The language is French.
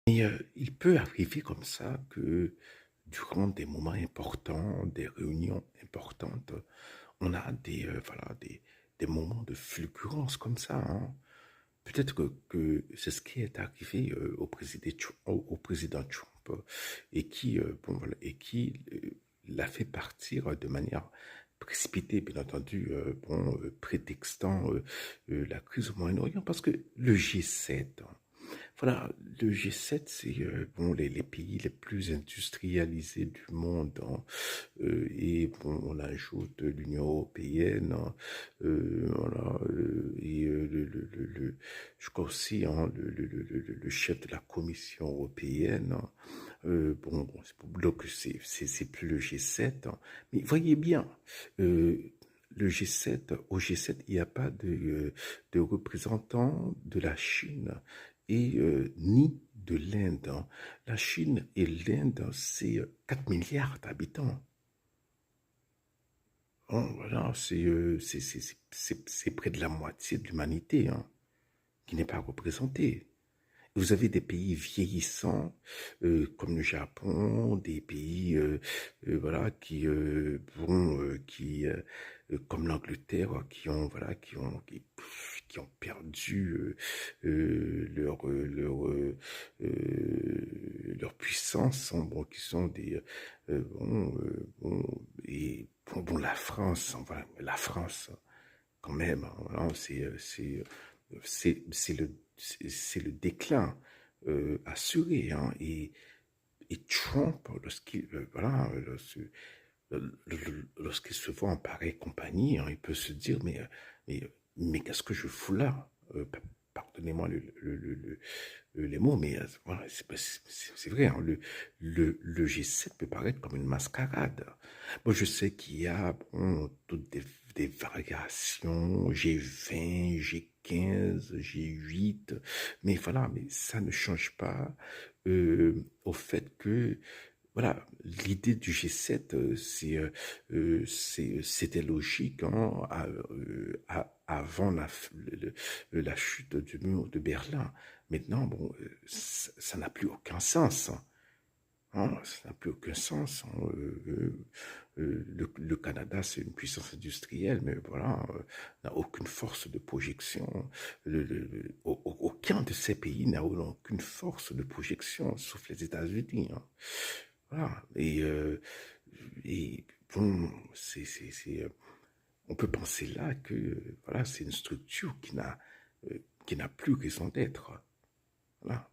Et il peut arriver comme ça que durant des moments importants, des réunions importantes, on a voilà, des moments de fulgurance comme ça, hein. Peut-être que c'est ce qui est arrivé au président Trump et qui, bon, voilà, et qui l'a fait partir de manière précipitée, bien entendu, prétextant la crise au Moyen-Orient, parce que le G7, hein, voilà, le G7, c'est bon, les pays les plus industrialisés du monde, hein, et bon, on ajoute l'Union européenne, hein, voilà, et je crois aussi hein, le chef de la Commission européenne. Hein, donc c'est plus le G7, hein, mais voyez bien. Le G7, au G7, il n'y a pas de représentants de la Chine et ni de l'Inde, hein. La Chine et l'Inde, c'est 4 milliards d'habitants. Hein, voilà, c'est près de la moitié de l'humanité hein, qui n'est pas représentée. Vous avez des pays vieillissants comme le Japon, des pays voilà comme l'Angleterre qui ont perdu leur puissance, hein, bon, qui sont des et la France, hein, voilà, la France quand même, hein, voilà, c'est le déclin assuré. Hein, et Trump, lorsqu'il se voit en pareille compagnie, hein, il peut se dire, mais qu'est-ce que je fous là? Pardonnez-moi les mots, mais voilà, c'est vrai, hein, le G7 peut paraître comme une mascarade. Bon, je sais qu'il y a bon, toutes des variations, G20, G15, G8, mais voilà, mais ça ne change pas au fait que voilà, l'idée du G7, c'était logique hein, avant la chute du mur de Berlin. Maintenant, bon, ça n'a plus aucun sens. Hein. Hein, ça n'a plus aucun sens. Hein. Le Canada, c'est une puissance industrielle, mais voilà, n'a aucune force de projection. Aucun de ces pays n'a aucune force de projection, sauf les États-Unis. Hein. Voilà. Et bon, on peut penser là que voilà, c'est une structure qui n'a plus raison d'être. Voilà.